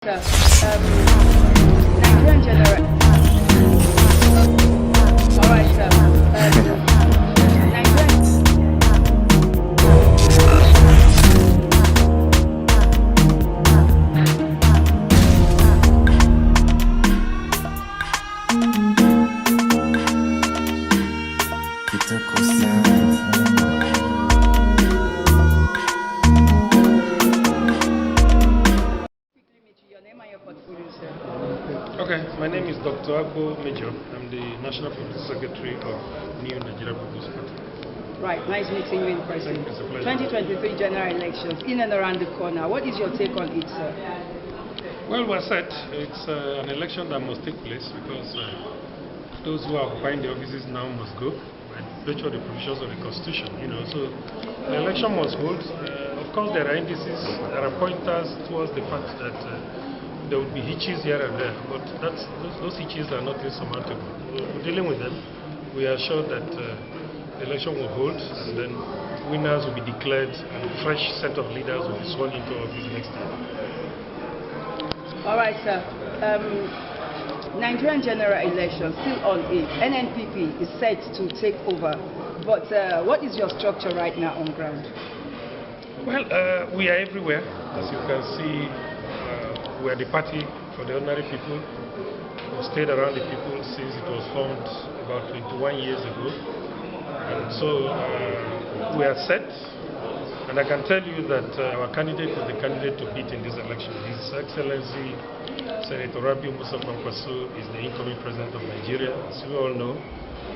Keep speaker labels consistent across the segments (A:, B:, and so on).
A: Nigerian general. All right, sir.
B: Okay, my name is Dr. Agbo. I'm the National Publicity Secretary of New Nigeria People's Party.
A: Right, nice meeting you in person. 2023 general elections in and around the corner. What is your take on it, sir?
B: Well, we're set. It's an election that must take place because those who are occupying the offices now must go by virtue of the provisions of the Constitution. So the election must hold. Of course, there are indices, there are pointers towards the fact that there will be hitches here and there, but those hitches are not insurmountable. We're dealing with them. We are sure that the election will hold, and then winners will be declared, and a fresh set of leaders will be sworn into office next year.
A: All right, sir. Nigerian general election still on it. Nnpp is set to take over, but what is your structure right now on ground?
B: Well, we are everywhere, as you can see. We are the party for the ordinary people. We stayed around the people since it was formed about 21 years ago. And so we are set. And I can tell you that our candidate is the candidate to beat in this election. His Excellency Senator Rabiu Musa Kwankwaso is the incoming president of Nigeria. As we all know,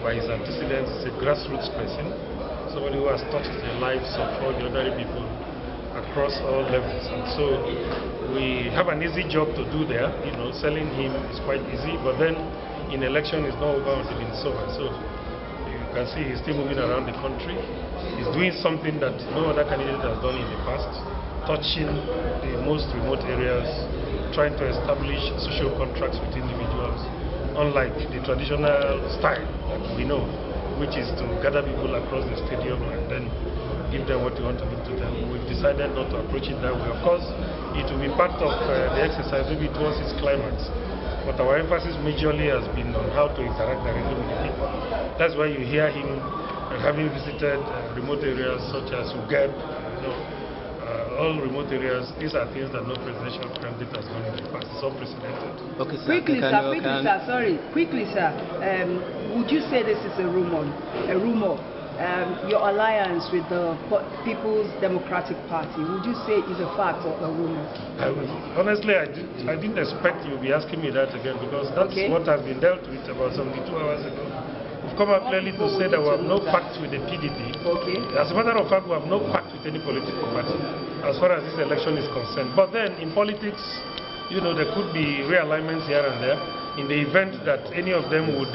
B: by his antecedents, he's a grassroots person, somebody who has touched the lives of all the ordinary people across all levels. And so we have an easy job to do there. Selling him is quite easy, but then in election it's not over until it's over. So you can see he's still moving around the country. He's doing something that no other candidate has done in the past, touching the most remote areas, trying to establish social contracts with individuals, unlike the traditional style that we know, which is to gather people across the stadium and then give them what you want to give to them. We've decided not to approach it that way. Of course, it will be part of the exercise, maybe towards its climax. But our emphasis majorly has been on how to interact directly with the people. That's why you hear him having visited remote areas such as Ugeb, all remote areas. These are things that no presidential candidate has done in the past. It's unprecedented.
A: Okay, sir. Quickly, sir. Would you say this is a rumor? Your alliance with the People's Democratic Party, would you say is a fact or a rumor?
B: Honestly, I didn't expect you would be asking me that again, because that's what has been dealt with about 72 hours ago. We've come out clearly to say that we have no pact with the PDP.
A: Okay.
B: As a matter of fact, we have no pact with any political party as far as this election is concerned. But then in politics, there could be realignments here and there. In the event that any of them would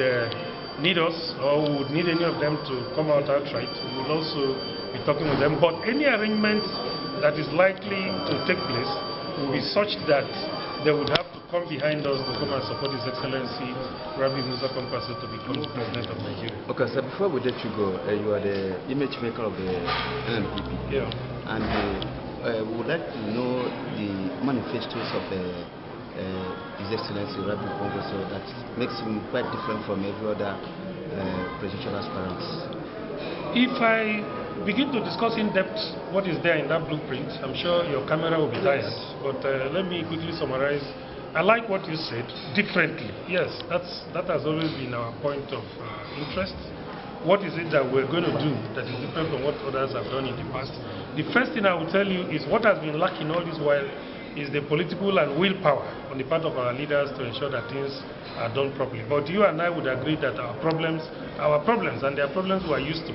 B: need us, or would need any of them to come out outright, we will also be talking with them. But any arrangement that is likely to take place will be such that they would have to come behind us to come and support His Excellency Rabiu Musa Kwankwaso to become the President of Nigeria.
C: Okay, so before we let you go, you are the image maker of the Nnpp.
B: Yeah.
C: And we would like to know the manifestos of His Excellency Rabiu Kwankwaso that makes him quite different from every other presidential aspirant.
B: If I begin to discuss in depth what is there in that blueprint, I'm sure your camera will be tired. But let me quickly summarize. I like what you said, differently. Yes, that has always been our point of interest. What is it that we're going to do that is different from what others have done in the past? The first thing I will tell you is what has been lacking all this while is the political and willpower on the part of our leaders to ensure that things are done properly. But you and I would agree that our problems, and their problems we are used to.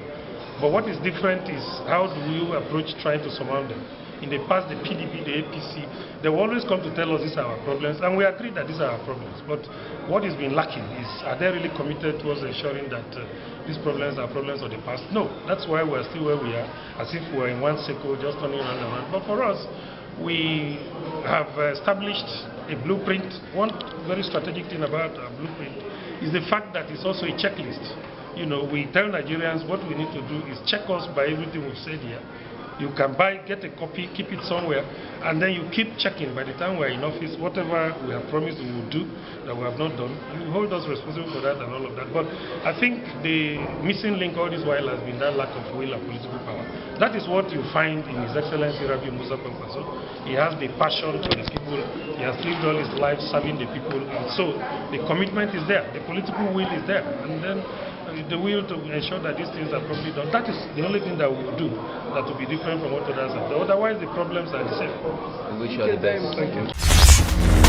B: But what is different is how do we approach trying to surmount them. In the past, the PDP, the APC, they will always come to tell us these are our problems, and we agree that these are our problems. But what has been lacking is, are they really committed towards ensuring that these problems are problems of the past? No, that's why we're still where we are, as if we're in one circle, just turning around and around. But for us, we have established a blueprint. One very strategic thing about our blueprint is the fact that it's also a checklist. We tell Nigerians what we need to do is check us by everything we've said here. You can get a copy, keep it somewhere, and then you keep checking. By the time we're in office, whatever we have promised we will do that we have not done, you hold us responsible for that and all of that. But I think the missing link all this while has been that lack of will and political power. That is what you find in His Excellency Rabi Musa Kwankwaso. He has the passion for the people. He has lived all his life serving the people, and so the commitment is there. The political will is there, and then the will to ensure that these things are properly done. That is the only thing that we will do that will be different from what others have done. Otherwise, the problems are the same.
C: We wish you all the best.
B: Thank you.